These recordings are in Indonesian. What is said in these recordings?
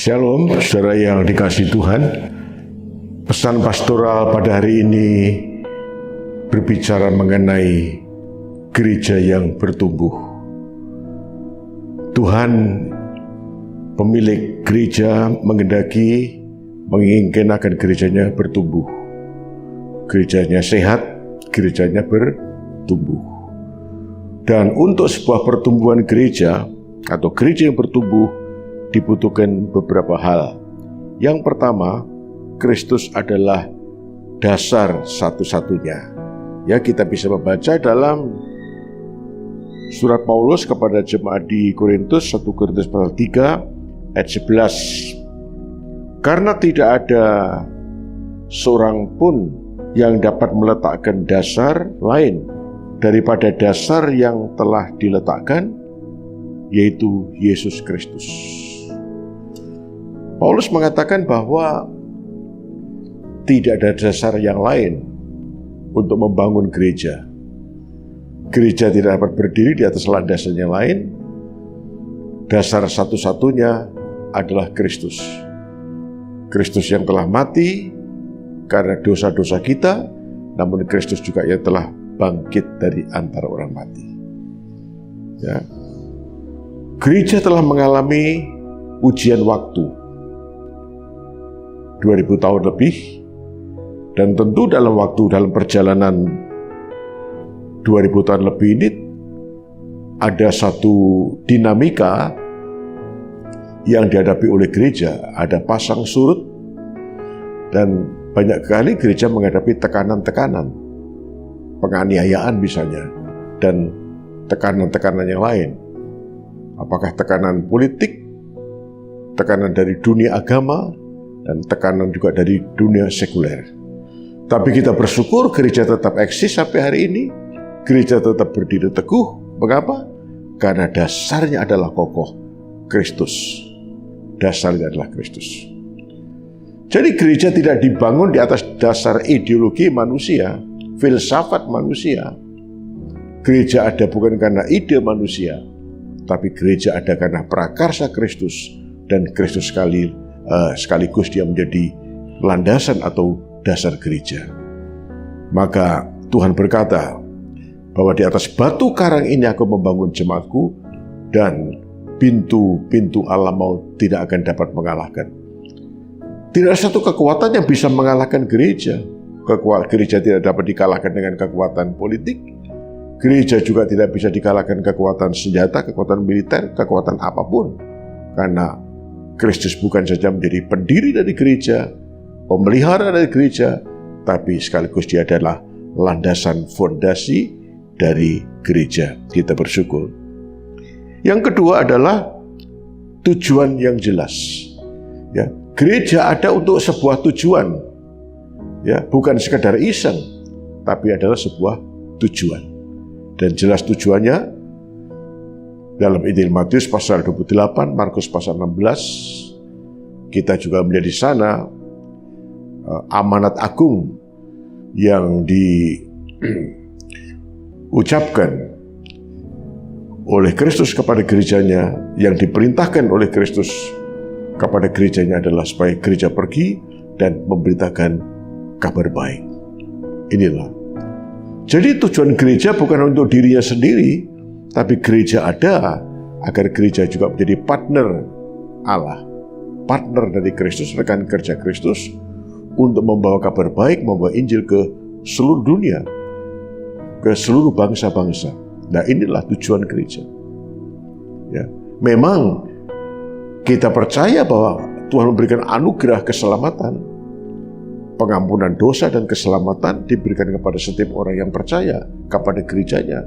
Shalom, saudara yang dikasihi Tuhan. Pesan pastoral pada hari ini berbicara mengenai gereja yang bertumbuh. Tuhan, pemilik gereja, menginginkan agar gerejanya bertumbuh. Gerejanya sehat, gerejanya bertumbuh. Dan untuk sebuah pertumbuhan gereja atau gereja yang bertumbuh, dibutuhkan beberapa hal. Yang pertama, Kristus adalah dasar satu-satunya. Ya, kita bisa membaca dalam surat Paulus kepada jemaat di Korintus, 1 Korintus pasal 3 ayat 11. Karena tidak ada seorang pun yang dapat meletakkan dasar lain daripada dasar yang telah diletakkan, yaitu Yesus Kristus. Paulus mengatakan bahwa tidak ada dasar yang lain untuk membangun gereja. Gereja tidak dapat berdiri di atas landasan yang lain. Dasar satu-satunya adalah Kristus. Kristus yang telah mati karena dosa-dosa kita, namun Kristus juga yang telah bangkit dari antara orang mati. Ya. Gereja telah mengalami ujian waktu 2000 tahun lebih, dan tentu dalam perjalanan 2000 tahun lebih ini ada satu dinamika yang dihadapi oleh gereja. Ada pasang surut, dan banyak kali gereja menghadapi tekanan-tekanan, penganiayaan misalnya, dan tekanan-tekanan yang lain. Apakah tekanan politik, tekanan dari dunia agama, dan tekanan juga dari dunia sekuler. Tapi kita bersyukur gereja tetap eksis sampai hari ini. Gereja tetap berdiri teguh. Mengapa? Karena dasarnya adalah kokoh, Kristus. Dasarnya adalah Kristus. Jadi gereja tidak dibangun di atas dasar ideologi manusia, filsafat manusia. Gereja ada bukan karena ide manusia, tapi gereja ada karena prakarsa Kristus, dan Kristus sekaligus dia menjadi landasan atau dasar gereja. Maka Tuhan berkata bahwa di atas batu karang ini aku membangun jemaatku, dan pintu-pintu alam maut tidak akan dapat mengalahkan. Tidak ada satu kekuatan yang bisa mengalahkan gereja. Gereja tidak dapat dikalahkan dengan kekuatan politik. Gereja juga tidak bisa dikalahkan kekuatan senjata, kekuatan militer, kekuatan apapun. Karena Kristus bukan saja menjadi pendiri dari gereja, pemelihara dari gereja, tapi sekaligus dia adalah landasan fondasi dari gereja. Kita bersyukur. Yang kedua adalah tujuan yang jelas. Ya, gereja ada untuk sebuah tujuan. Ya, bukan sekadar iseng, tapi adalah sebuah tujuan. Dan jelas tujuannya dalam Injil Matius pasal 28, Markus pasal 16, kita juga melihat di sana amanat agung yang diucapkan oleh Kristus kepada gerejanya, yang diperintahkan oleh Kristus kepada gerejanya adalah supaya gereja pergi dan memberitakan kabar baik. Inilah. Jadi tujuan gereja bukan untuk dirinya sendiri, tapi gereja ada agar gereja juga menjadi partner Allah, partner dari Kristus, rekan kerja Kristus, untuk membawa kabar baik, membawa Injil ke seluruh dunia, ke seluruh bangsa-bangsa. Nah, inilah tujuan gereja. Ya, memang kita percaya bahwa Tuhan memberikan anugerah keselamatan, pengampunan dosa dan keselamatan diberikan kepada setiap orang yang percaya kepada gerejanya.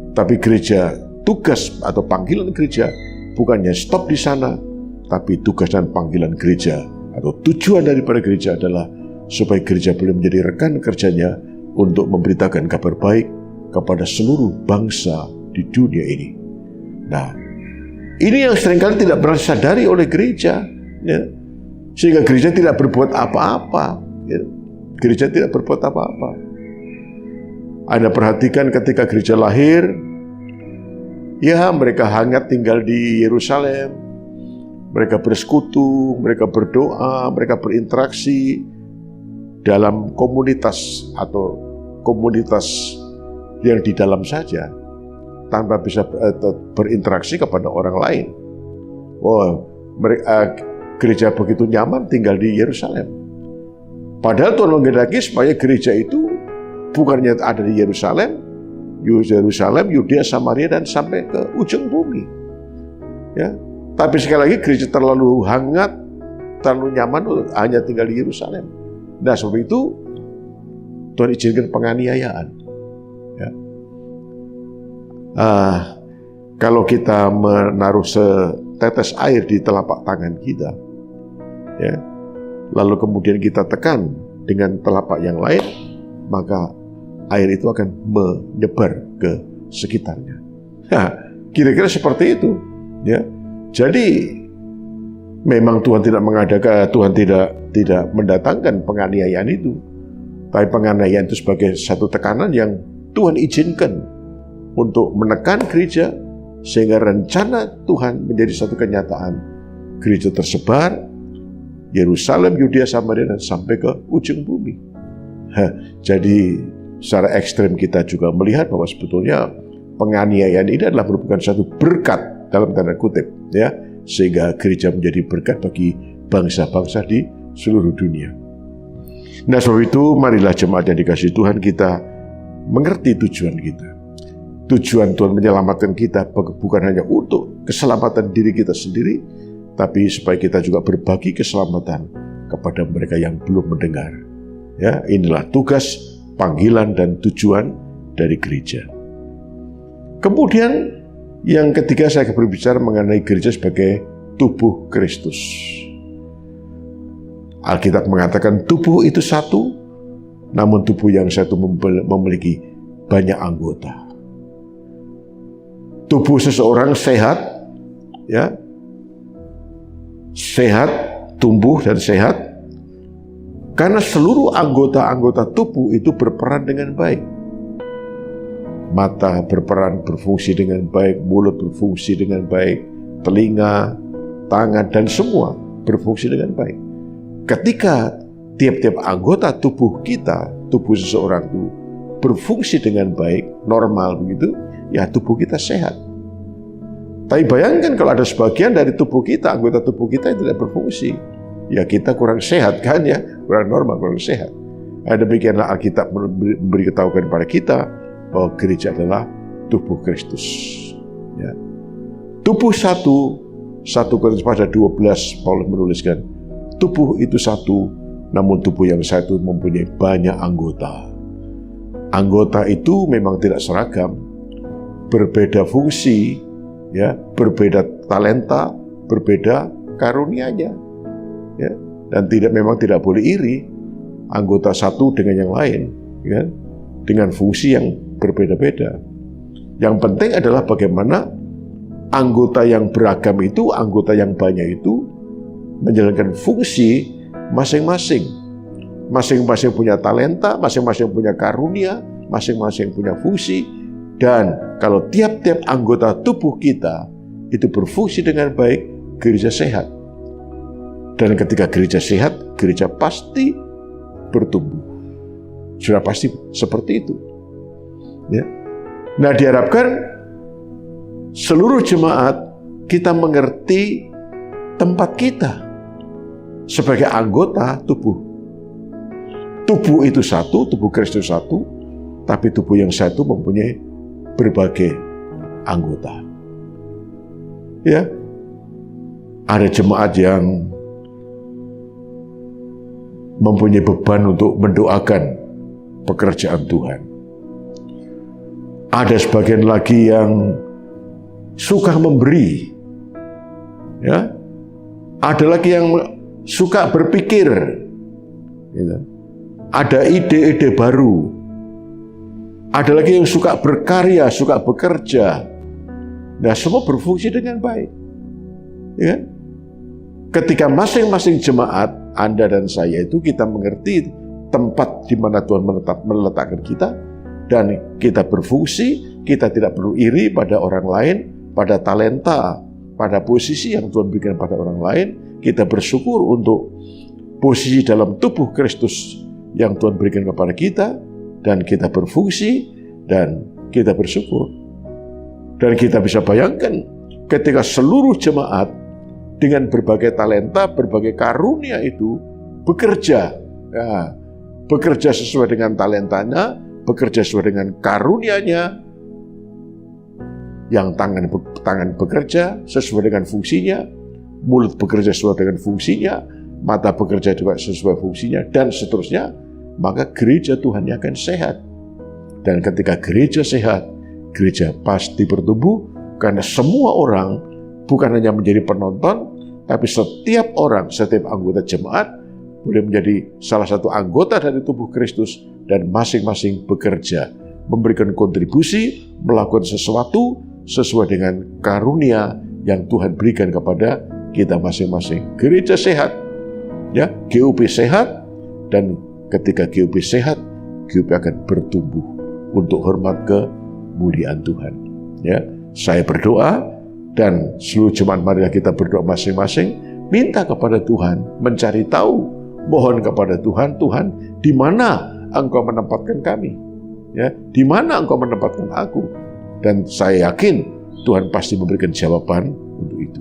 Tapi gereja, tugas atau panggilan gereja bukannya stop di sana, tapi tugas dan panggilan gereja atau tujuan daripada gereja adalah supaya gereja boleh menjadi rekan kerjanya untuk memberitakan kabar baik kepada seluruh bangsa di dunia ini. Nah, ini yang seringkali tidak pernah disadari oleh gereja, ya. Sehingga gereja tidak berbuat apa-apa. Ya. Gereja tidak berbuat apa-apa. Anda perhatikan ketika gereja lahir, ya mereka hangat tinggal di Yerusalem, mereka bersekutu, mereka berdoa, mereka berinteraksi dalam komunitas atau komunitas yang di dalam saja, tanpa bisa berinteraksi kepada orang lain. Gereja begitu nyaman tinggal di Yerusalem. Padahal Tuhan menghendaki supaya gereja itu bukannya ada di Yerusalem, Yudea, Samaria, dan sampai ke ujung bumi. Ya, tapi sekali lagi gereja terlalu hangat, terlalu nyaman hanya tinggal di Yerusalem. Nah, sebab itu Tuhan izinkan penganiayaan. Ya. Kalau kita menaruh setetes air di telapak tangan kita, ya, lalu kemudian kita tekan dengan telapak yang lain, maka air itu akan menyebar ke sekitarnya. Nah, kira-kira seperti itu. Ya, jadi memang Tuhan tidak mengadakan, Tuhan tidak mendatangkan penganiayaan itu. Tapi penganiayaan itu sebagai satu tekanan yang Tuhan izinkan untuk menekan gereja, sehingga rencana Tuhan menjadi satu kenyataan. Gereja tersebar, Yerusalem, Yudea, Samaria, dan sampai ke ujung bumi. Jadi secara ekstrem kita juga melihat bahwa sebetulnya penganiayaan ini adalah merupakan satu berkat dalam tanda kutip, ya, sehingga gereja menjadi berkat bagi bangsa-bangsa di seluruh dunia. Nah, sebab itu marilah jemaat yang dikasihi Tuhan, kita mengerti tujuan kita. Tujuan Tuhan menyelamatkan kita bukan hanya untuk keselamatan diri kita sendiri, tapi supaya kita juga berbagi keselamatan kepada mereka yang belum mendengar. Ya, inilah tugas, panggilan, dan tujuan dari gereja. Kemudian yang ketiga, saya berbicara mengenai gereja sebagai tubuh Kristus. Alkitab mengatakan tubuh itu satu, namun tubuh yang satu memiliki banyak anggota. Tubuh seseorang sehat, ya, sehat, tumbuh dan sehat, karena seluruh anggota-anggota tubuh itu berperan dengan baik. Mata berfungsi dengan baik, mulut berfungsi dengan baik, telinga, tangan, dan semua berfungsi dengan baik. Ketika tiap-tiap anggota tubuh kita, tubuh seseorang itu berfungsi dengan baik, normal begitu, ya tubuh kita sehat. Tapi bayangkan kalau ada sebagian dari tubuh kita, anggota tubuh kita yang tidak berfungsi, ya kita kurang sehat kan ya, kurang normal, kurang sehat. Nah, demikianlah Alkitab memberitahukan kepada kita bahwa gereja adalah tubuh Kristus. Ya. Tubuh satu, 1 Korintus pasal 12, Paulus menuliskan, tubuh itu satu, namun tubuh yang satu mempunyai banyak anggota. Anggota itu memang tidak seragam, berbeda fungsi, ya, berbeda talenta, berbeda karunianya, ya, dan memang tidak boleh iri anggota satu dengan yang lain, ya, dengan fungsi yang berbeda-beda. Yang penting adalah bagaimana anggota yang beragam itu, anggota yang banyak itu menjalankan fungsi masing-masing. Masing-masing punya talenta, masing-masing punya karunia, masing-masing punya fungsi. Dan kalau tiap-tiap anggota tubuh kita itu berfungsi dengan baik, gereja sehat. Dan ketika gereja sehat, gereja pasti bertumbuh. Sudah pasti seperti itu. Ya. Nah, diharapkan seluruh jemaat kita mengerti tempat kita sebagai anggota tubuh. Tubuh itu satu, tubuh Kristus satu, tapi tubuh yang satu mempunyai berbagai anggota. Ya, ada jemaat yang mempunyai beban untuk mendoakan pekerjaan Tuhan. Ada sebagian lagi yang suka memberi. Ya, ada lagi yang suka berpikir. Gitu. Ada ide-ide baru. Ada lagi yang suka berkarya, suka bekerja. Nah, semua berfungsi dengan baik. Ya. Ketika masing-masing jemaat, Anda dan saya itu kita mengerti tempat di mana Tuhan meletakkan kita, dan kita berfungsi, kita tidak perlu iri pada orang lain, pada talenta, pada posisi yang Tuhan berikan pada orang lain. Kita bersyukur untuk posisi dalam tubuh Kristus yang Tuhan berikan kepada kita, dan kita berfungsi dan kita bersyukur. Dan kita bisa bayangkan ketika seluruh jemaat dengan berbagai talenta, berbagai karunia itu bekerja, bekerja sesuai dengan talentanya, bekerja sesuai dengan karunianya, yang tangan bekerja sesuai dengan fungsinya, mulut bekerja sesuai dengan fungsinya, mata bekerja juga sesuai fungsinya, dan seterusnya, maka gereja Tuhan akan sehat. Dan ketika gereja sehat, gereja pasti bertumbuh, karena semua orang bukan hanya menjadi penonton, tapi setiap orang, setiap anggota jemaat boleh menjadi salah satu anggota dari tubuh Kristus, dan masing-masing bekerja, memberikan kontribusi, melakukan sesuatu sesuai dengan karunia yang Tuhan berikan kepada kita masing-masing. Gereja sehat, ya, GUP sehat, dan ketika GUP sehat, GUP akan bertumbuh untuk hormat kemuliaan Tuhan. Ya, saya berdoa, dan seluruh jemaat marilah kita berdoa masing-masing, minta kepada Tuhan, mencari tahu, mohon kepada Tuhan, Tuhan, di mana Engkau menempatkan kami? Ya, di mana Engkau menempatkan aku? Dan saya yakin Tuhan pasti memberikan jawaban untuk itu.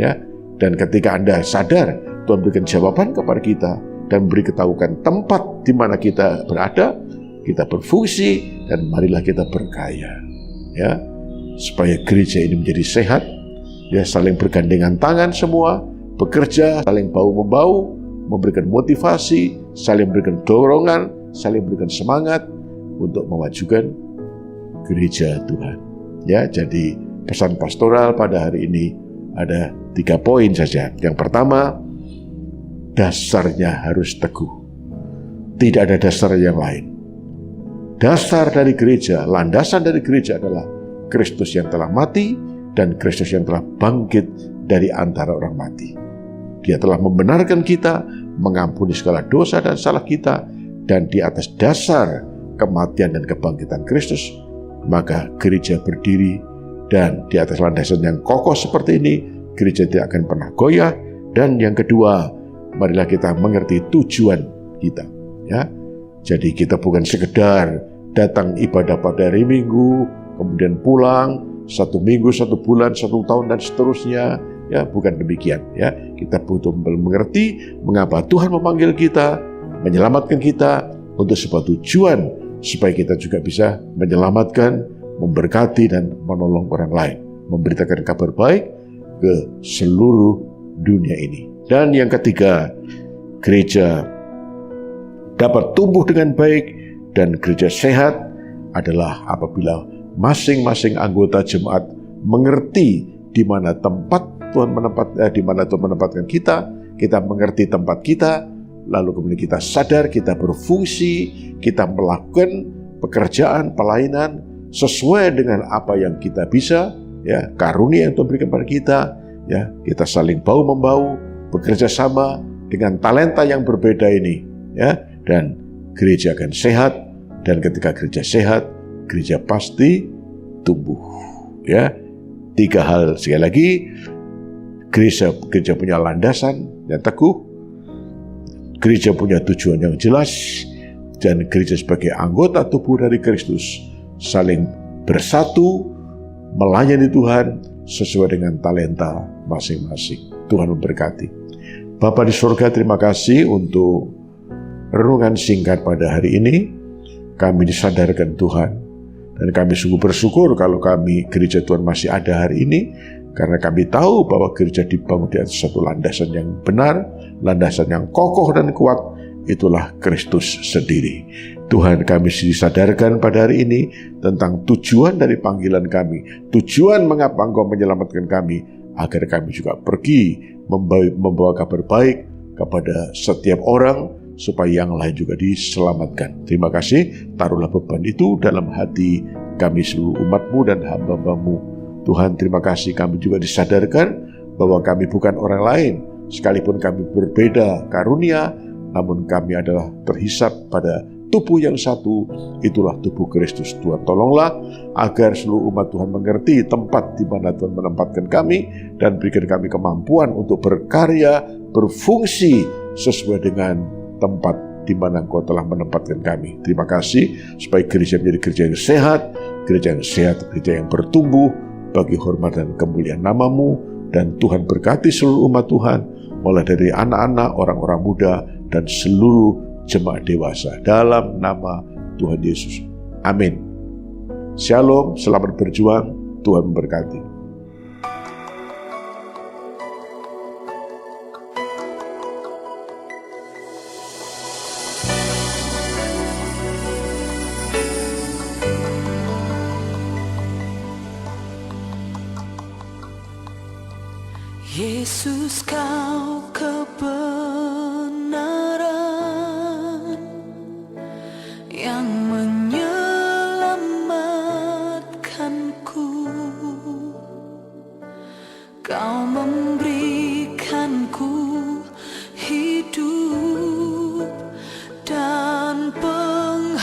Ya, dan ketika Anda sadar, Tuhan berikan jawaban kepada kita dan beri ketahukan tempat di mana kita berada, kita berfungsi, dan marilah kita berkaya. Ya, supaya gereja ini menjadi sehat, ya, saling bergandengan tangan semua, bekerja, saling bahu-membahu, memberikan motivasi, saling memberikan dorongan, saling memberikan semangat untuk memajukan gereja Tuhan. Ya, jadi pesan pastoral pada hari ini ada 3 poin saja. Yang pertama, dasarnya harus teguh. Tidak ada dasar yang lain. Dasar dari gereja, landasan dari gereja adalah Kristus yang telah mati dan Kristus yang telah bangkit dari antara orang mati. Dia telah membenarkan kita, mengampuni segala dosa dan salah kita, dan di atas dasar kematian dan kebangkitan Kristus, maka gereja berdiri, dan di atas landasan yang kokoh seperti ini, gereja tidak akan pernah goyah. Dan yang kedua, marilah kita mengerti tujuan kita. Ya, jadi kita bukan sekedar datang ibadah pada hari Minggu, kemudian pulang 1 minggu, 1 bulan, 1 tahun, dan seterusnya. Ya, bukan demikian. Ya, kita butuh mengerti mengapa Tuhan memanggil kita, menyelamatkan kita untuk sebuah tujuan, supaya kita juga bisa menyelamatkan, memberkati, dan menolong orang lain, memberitakan kabar baik ke seluruh dunia ini. Dan yang ketiga, gereja dapat tumbuh dengan baik dan gereja sehat adalah apabila masing-masing anggota jemaat mengerti di mana tempat Tuhan menempatkan kita, kita mengerti tempat kita, lalu kemudian kita sadar, kita berfungsi, kita melakukan pekerjaan, pelayanan sesuai dengan apa yang kita bisa, ya, karunia yang Tuhan berikan kepada kita, ya, kita saling bahu-membahu, bekerja sama dengan talenta yang berbeda ini, ya, dan gereja akan sehat, dan ketika gereja sehat, gereja pasti tumbuh. Ya, 3 hal sekali lagi, gereja punya landasan yang teguh, gereja punya tujuan yang jelas, dan gereja sebagai anggota tubuh dari Kristus saling bersatu melayani Tuhan sesuai dengan talenta masing-masing. Tuhan memberkati. Bapa di surga, terima kasih untuk renungan singkat pada hari ini. Kami disadarkan Tuhan, dan kami sungguh bersyukur kalau kami gereja Tuhan masih ada hari ini, karena kami tahu bahwa gereja dibangun di atas satu landasan yang benar, landasan yang kokoh dan kuat, itulah Kristus sendiri. Tuhan, kami disadarkan pada hari ini tentang tujuan dari panggilan kami, tujuan mengapa Engkau menyelamatkan kami, agar kami juga pergi membawa kabar baik kepada setiap orang, supaya yang lain juga diselamatkan. Terima kasih, taruhlah beban itu dalam hati kami seluruh umat-Mu dan hamba-Mu. Tuhan, terima kasih kami juga disadarkan bahwa kami bukan orang lain, sekalipun kami berbeda karunia, namun kami adalah terhisap pada tubuh yang satu, itulah tubuh Kristus. Tuhan tolonglah agar seluruh umat Tuhan mengerti tempat di mana Tuhan menempatkan kami, dan berikan kami kemampuan untuk berkarya, berfungsi sesuai dengan tempat di mana Engkau telah menempatkan kami. Terima kasih supaya gereja menjadi gereja yang sehat, gereja yang bertumbuh bagi hormat dan kemuliaan nama-Mu. Dan Tuhan berkati seluruh umat Tuhan, mulai dari anak-anak, orang-orang muda, dan seluruh jemaat dewasa. Dalam nama Tuhan Yesus. Amin. Shalom, selamat berjuang, Tuhan memberkati. Yesus, Kau kebenaran yang menyelamatkanku. Kau memberikanku hidup dan pengharapan.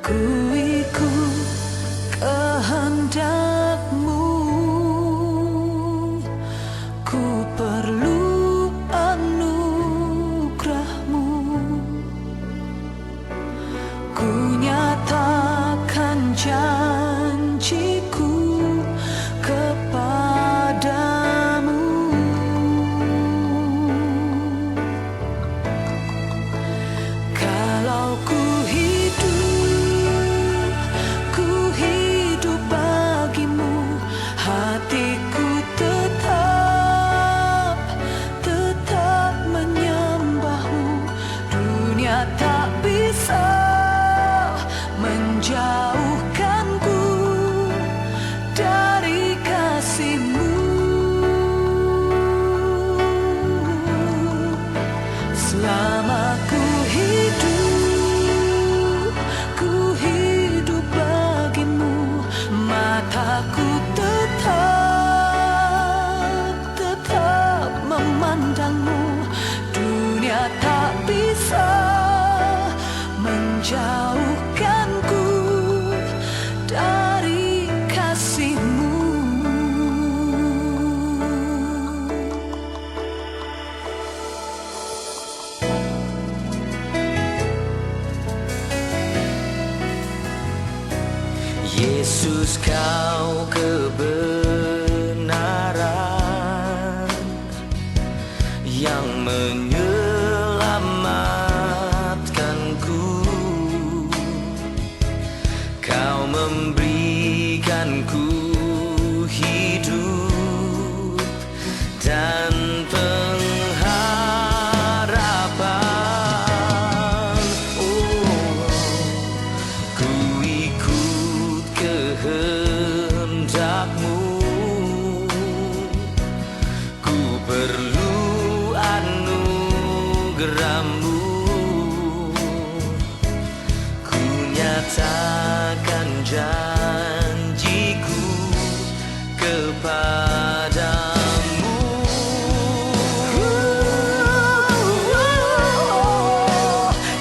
Ku ikut kehendak-Mu, ku perlu anugerah-Mu. Ku nyatakan janjiku kepadamu. Kalau ku hidup bagimu, hatiku tetap menyembah-Mu. Dunia tak bisa menjauhkanku dari kasih-Mu. Selama ku hidup bagimu, mataku tetap memandang-Mu. Dunia tak bisa menjauhkanku dari kasih-Mu. Yesus, Kau kebenaran yang menyelamatkanku. Kau memberikanku hidup dan pengharapan. Ku ikut kehendak-Mu, ku perlu anugerah-Mu. Ku nyatakan janjiku kepadamu.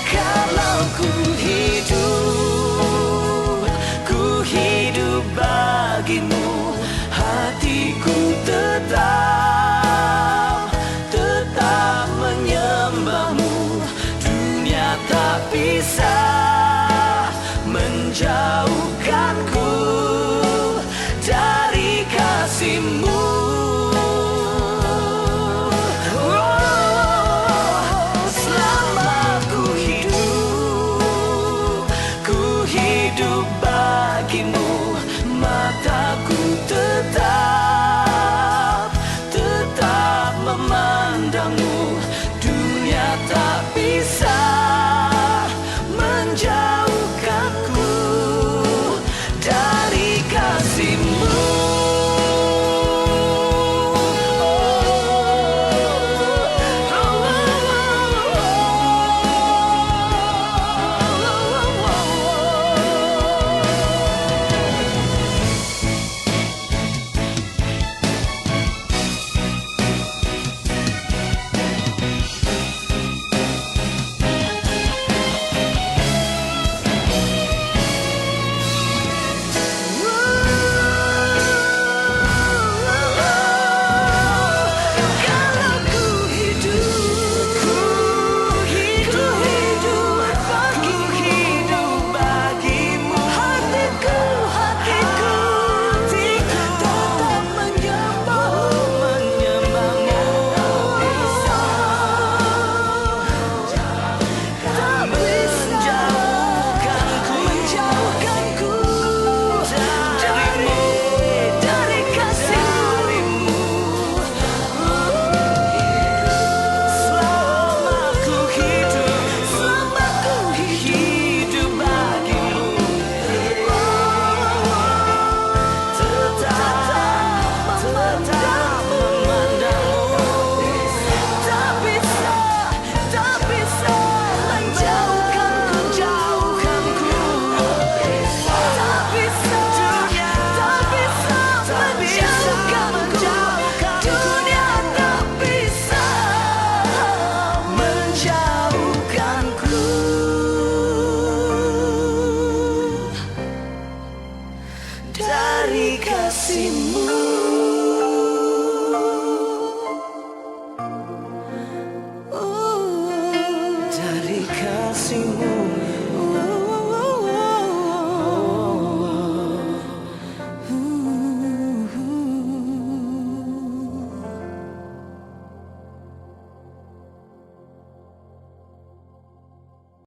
Kalau ku hidup bagimu, hatiku tetap menyembah-Mu. Dunia tak bisa menjauhkanku dari kasih-Mu. Selama ku hidup bagimu, mataku tetap memandang-Mu. Dunia tak bisa menjauhkanku kasihmu.